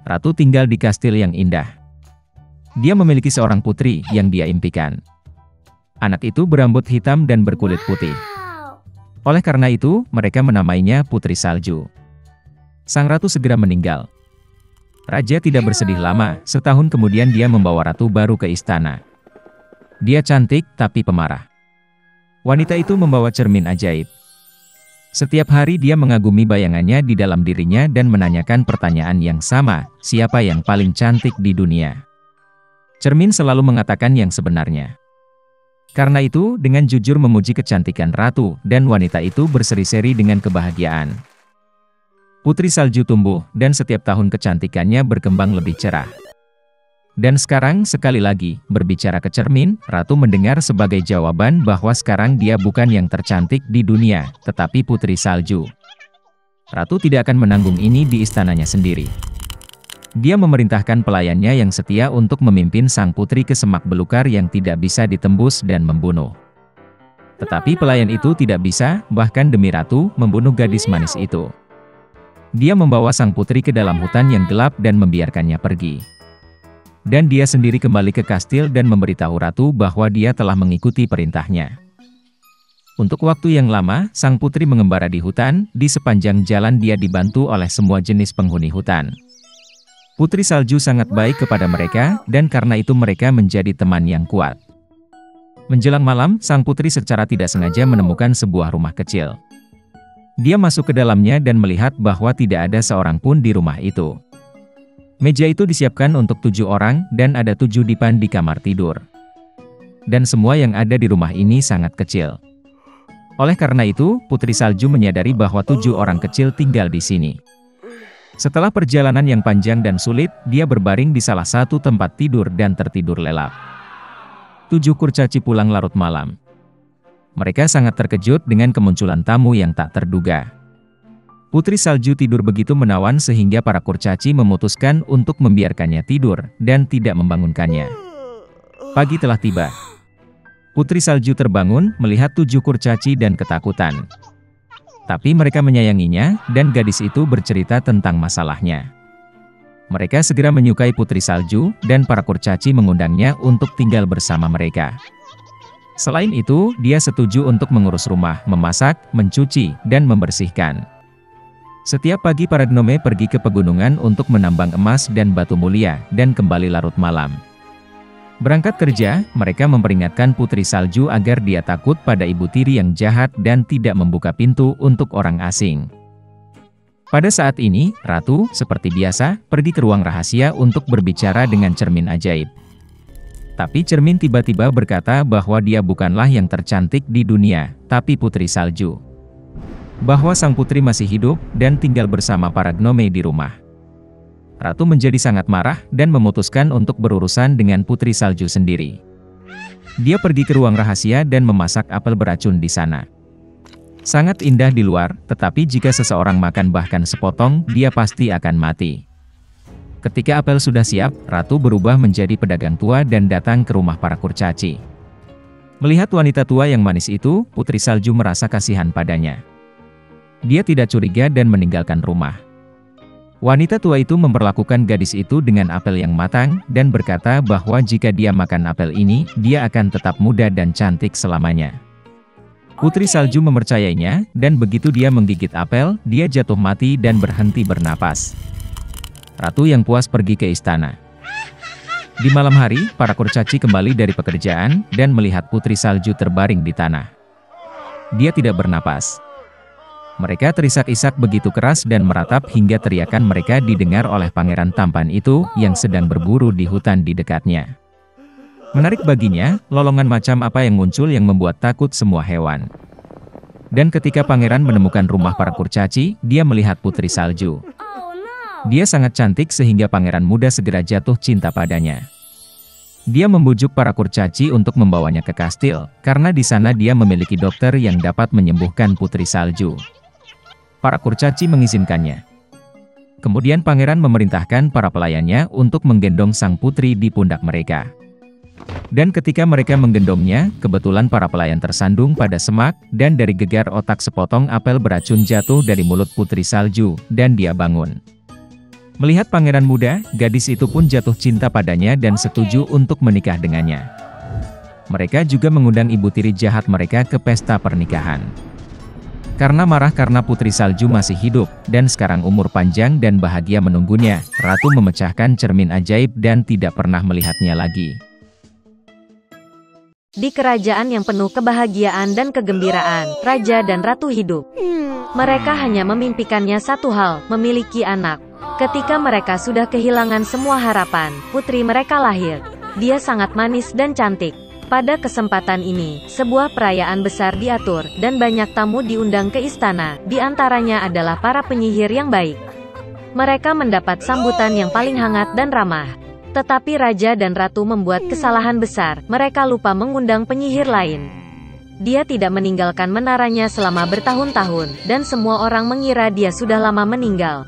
Ratu tinggal di kastil yang indah. Dia memiliki seorang putri yang dia impikan. Anak itu berambut hitam dan berkulit putih. Oleh karena itu, mereka menamainya Putri Salju. Sang ratu segera meninggal. Raja tidak bersedih lama, setahun kemudian dia membawa ratu baru ke istana. Dia cantik tapi pemarah. Wanita itu membawa cermin ajaib. Setiap hari dia mengagumi bayangannya di dalam dirinya dan menanyakan pertanyaan yang sama, siapa yang paling cantik di dunia? Cermin selalu mengatakan yang sebenarnya. Karena itu, dengan jujur memuji kecantikan ratu, dan wanita itu berseri-seri dengan kebahagiaan. Putri Salju tumbuh, dan setiap tahun kecantikannya berkembang lebih cerah. Dan sekarang, sekali lagi, berbicara ke cermin, ratu mendengar sebagai jawaban bahwa sekarang dia bukan yang tercantik di dunia, tetapi Putri Salju. Ratu tidak akan menanggung ini di istananya sendiri. Dia memerintahkan pelayannya yang setia untuk memimpin sang putri ke semak belukar yang tidak bisa ditembus dan membunuh. Tetapi pelayan itu tidak bisa, bahkan demi ratu, membunuh gadis manis itu. Dia membawa sang putri ke dalam hutan yang gelap dan membiarkannya pergi. Dan dia sendiri kembali ke kastil dan memberitahu ratu bahwa dia telah mengikuti perintahnya. Untuk waktu yang lama, sang putri mengembara di hutan, di sepanjang jalan dia dibantu oleh semua jenis penghuni hutan. Putri Salju sangat baik kepada mereka, dan karena itu mereka menjadi teman yang kuat. Menjelang malam, sang putri secara tidak sengaja menemukan sebuah rumah kecil. Dia masuk ke dalamnya dan melihat bahwa tidak ada seorang pun di rumah itu. Meja itu disiapkan untuk 7 orang, dan ada 7 dipan di kamar tidur. Dan semua yang ada di rumah ini sangat kecil. Oleh karena itu, Putri Salju menyadari bahwa 7 orang kecil tinggal di sini. Setelah perjalanan yang panjang dan sulit, dia berbaring di salah satu tempat tidur dan tertidur lelap. 7 kurcaci pulang larut malam. Mereka sangat terkejut dengan kemunculan tamu yang tak terduga. Putri Salju tidur begitu menawan sehingga para kurcaci memutuskan untuk membiarkannya tidur, dan tidak membangunkannya. Pagi telah tiba. Putri Salju terbangun, melihat 7 kurcaci dan ketakutan. Tapi mereka menyayanginya, dan gadis itu bercerita tentang masalahnya. Mereka segera menyukai Putri Salju, dan para kurcaci mengundangnya untuk tinggal bersama mereka. Selain itu, dia setuju untuk mengurus rumah, memasak, mencuci, dan membersihkan. Setiap pagi para gnome pergi ke pegunungan untuk menambang emas dan batu mulia, dan kembali larut malam. Berangkat kerja, mereka memperingatkan Putri Salju agar dia takut pada ibu tiri yang jahat dan tidak membuka pintu untuk orang asing. Pada saat ini, Ratu, seperti biasa, pergi ke ruang rahasia untuk berbicara dengan cermin ajaib. Tapi cermin tiba-tiba berkata bahwa dia bukanlah yang tercantik di dunia, tapi Putri Salju. Bahwa sang putri masih hidup, dan tinggal bersama para gnome di rumah. Ratu menjadi sangat marah, dan memutuskan untuk berurusan dengan Putri Salju sendiri. Dia pergi ke ruang rahasia dan memasak apel beracun di sana. Sangat indah di luar, tetapi jika seseorang makan bahkan sepotong, dia pasti akan mati. Ketika apel sudah siap, Ratu berubah menjadi pedagang tua dan datang ke rumah para kurcaci. Melihat wanita tua yang manis itu, Putri Salju merasa kasihan padanya. Dia tidak curiga dan meninggalkan rumah. Wanita tua itu memperlakukan gadis itu dengan apel yang matang, dan berkata bahwa jika dia makan apel ini, dia akan tetap muda dan cantik selamanya. Putri Salju mempercayainya, dan begitu dia menggigit apel, dia jatuh mati dan berhenti bernapas. Ratu yang puas pergi ke istana. Di malam hari, para kurcaci kembali dari pekerjaan, dan melihat Putri Salju terbaring di tanah. Dia tidak bernapas. Mereka terisak-isak begitu keras dan meratap hingga teriakan mereka didengar oleh pangeran tampan itu, yang sedang berburu di hutan di dekatnya. Menarik baginya, lolongan macam apa yang muncul yang membuat takut semua hewan. Dan ketika pangeran menemukan rumah para kurcaci, dia melihat Putri Salju. Dia sangat cantik sehingga pangeran muda segera jatuh cinta padanya. Dia membujuk para kurcaci untuk membawanya ke kastil, karena di sana dia memiliki dokter yang dapat menyembuhkan Putri Salju. Para kurcaci mengizinkannya. Kemudian pangeran memerintahkan para pelayannya untuk menggendong sang putri di pundak mereka. Dan ketika mereka menggendongnya, kebetulan para pelayan tersandung pada semak, dan dari gegar otak sepotong apel beracun jatuh dari mulut Putri Salju, dan dia bangun. Melihat pangeran muda, gadis itu pun jatuh cinta padanya dan setuju untuk menikah dengannya. Mereka juga mengundang ibu tiri jahat mereka ke pesta pernikahan. Karena marah karena Putri Salju masih hidup, dan sekarang umur panjang dan bahagia menunggunya, Ratu memecahkan cermin ajaib dan tidak pernah melihatnya lagi. Di kerajaan yang penuh kebahagiaan dan kegembiraan, Raja dan Ratu hidup. Mereka hanya memimpikannya satu hal, memiliki anak. Ketika mereka sudah kehilangan semua harapan, putri mereka lahir. Dia sangat manis dan cantik. Pada kesempatan ini, sebuah perayaan besar diatur, dan banyak tamu diundang ke istana, di antaranya adalah para penyihir yang baik. Mereka mendapat sambutan yang paling hangat dan ramah. Tetapi Raja dan Ratu membuat kesalahan besar, mereka lupa mengundang penyihir lain. Dia tidak meninggalkan menaranya selama bertahun-tahun, dan semua orang mengira dia sudah lama meninggal.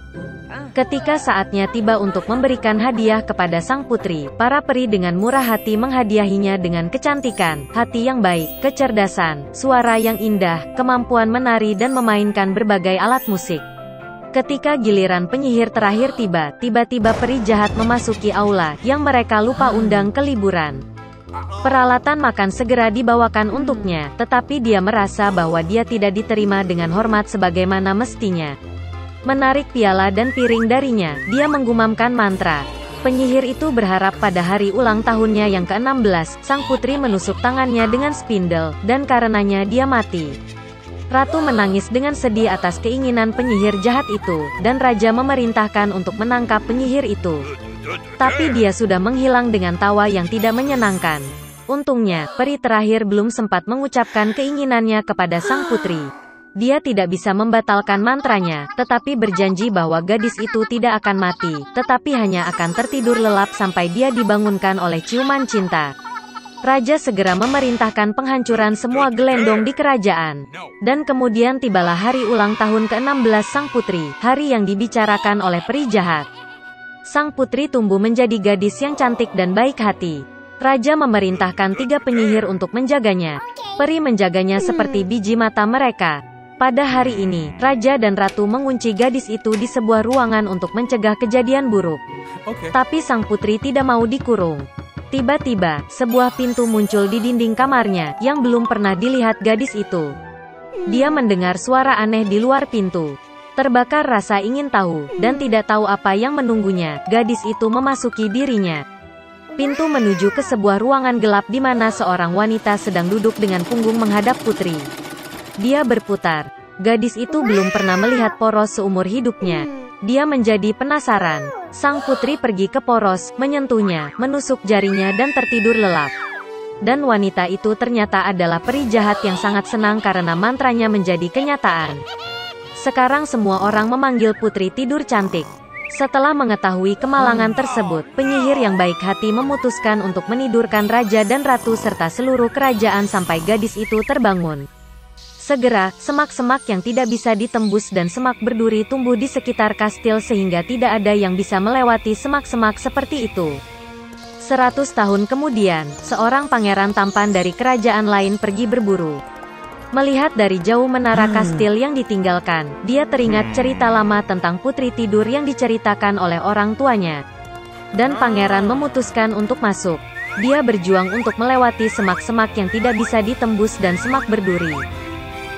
Ketika saatnya tiba untuk memberikan hadiah kepada sang putri, para peri dengan murah hati menghadiahinya dengan kecantikan, hati yang baik, kecerdasan, suara yang indah, kemampuan menari dan memainkan berbagai alat musik. Ketika giliran penyihir terakhir tiba, tiba-tiba peri jahat memasuki aula, yang mereka lupa undang ke liburan. Peralatan makan segera dibawakan untuknya, tetapi dia merasa bahwa dia tidak diterima dengan hormat sebagaimana mestinya. Menarik piala dan piring darinya, dia menggumamkan mantra. Penyihir itu berharap pada hari ulang tahunnya yang ke-16, sang putri menusuk tangannya dengan spindel, dan karenanya dia mati. Ratu menangis dengan sedih atas keinginan penyihir jahat itu, dan Raja memerintahkan untuk menangkap penyihir itu. Tapi dia sudah menghilang dengan tawa yang tidak menyenangkan. Untungnya, peri terakhir belum sempat mengucapkan keinginannya kepada sang putri. Dia tidak bisa membatalkan mantranya, tetapi berjanji bahwa gadis itu tidak akan mati, tetapi hanya akan tertidur lelap sampai dia dibangunkan oleh ciuman cinta. Raja segera memerintahkan penghancuran semua gelendong di kerajaan. Dan kemudian tibalah hari ulang tahun ke-16 sang putri, hari yang dibicarakan oleh peri jahat. Sang putri tumbuh menjadi gadis yang cantik dan baik hati. Raja memerintahkan 3 penyihir untuk menjaganya. Peri menjaganya seperti biji mata mereka. Pada hari ini, Raja dan Ratu mengunci gadis itu di sebuah ruangan untuk mencegah kejadian buruk. Tapi sang putri tidak mau dikurung. Tiba-tiba, sebuah pintu muncul di dinding kamarnya, yang belum pernah dilihat gadis itu. Dia mendengar suara aneh di luar pintu. Terbakar rasa ingin tahu, dan tidak tahu apa yang menunggunya, gadis itu memasuki dirinya. Pintu menuju ke sebuah ruangan gelap di mana seorang wanita sedang duduk dengan punggung menghadap putri. Dia berputar. Gadis itu belum pernah melihat poros seumur hidupnya. Dia menjadi penasaran. Sang putri pergi ke poros, menyentuhnya, menusuk jarinya dan tertidur lelap. Dan wanita itu ternyata adalah peri jahat yang sangat senang karena mantranya menjadi kenyataan. Sekarang semua orang memanggil putri tidur cantik. Setelah mengetahui kemalangan tersebut, penyihir yang baik hati memutuskan untuk menidurkan Raja dan Ratu serta seluruh kerajaan sampai gadis itu terbangun. Segera, semak-semak yang tidak bisa ditembus dan semak berduri tumbuh di sekitar kastil sehingga tidak ada yang bisa melewati semak-semak seperti itu. 100 tahun kemudian, seorang pangeran tampan dari kerajaan lain pergi berburu. Melihat dari jauh menara kastil yang ditinggalkan, dia teringat cerita lama tentang putri tidur yang diceritakan oleh orang tuanya. Dan pangeran memutuskan untuk masuk. Dia berjuang untuk melewati semak-semak yang tidak bisa ditembus dan semak berduri.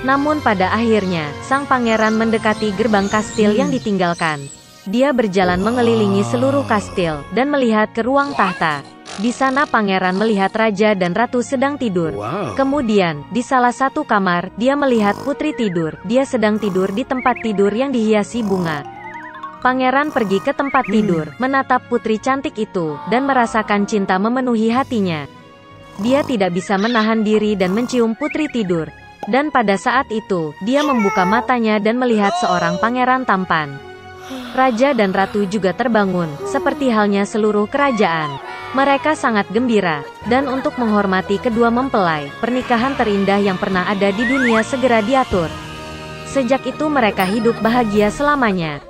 Namun pada akhirnya, sang pangeran mendekati gerbang kastil yang ditinggalkan. Dia berjalan mengelilingi seluruh kastil, dan melihat ke ruang tahta. Di sana pangeran melihat Raja dan Ratu sedang tidur. Kemudian, di salah satu kamar, dia melihat putri tidur. Dia sedang tidur di tempat tidur yang dihiasi bunga. Pangeran pergi ke tempat tidur, menatap putri cantik itu, dan merasakan cinta memenuhi hatinya. Dia tidak bisa menahan diri dan mencium putri tidur. Dan pada saat itu, dia membuka matanya dan melihat seorang pangeran tampan. Raja dan Ratu juga terbangun, seperti halnya seluruh kerajaan. Mereka sangat gembira, dan untuk menghormati kedua mempelai, pernikahan terindah yang pernah ada di dunia segera diatur. Sejak itu mereka hidup bahagia selamanya.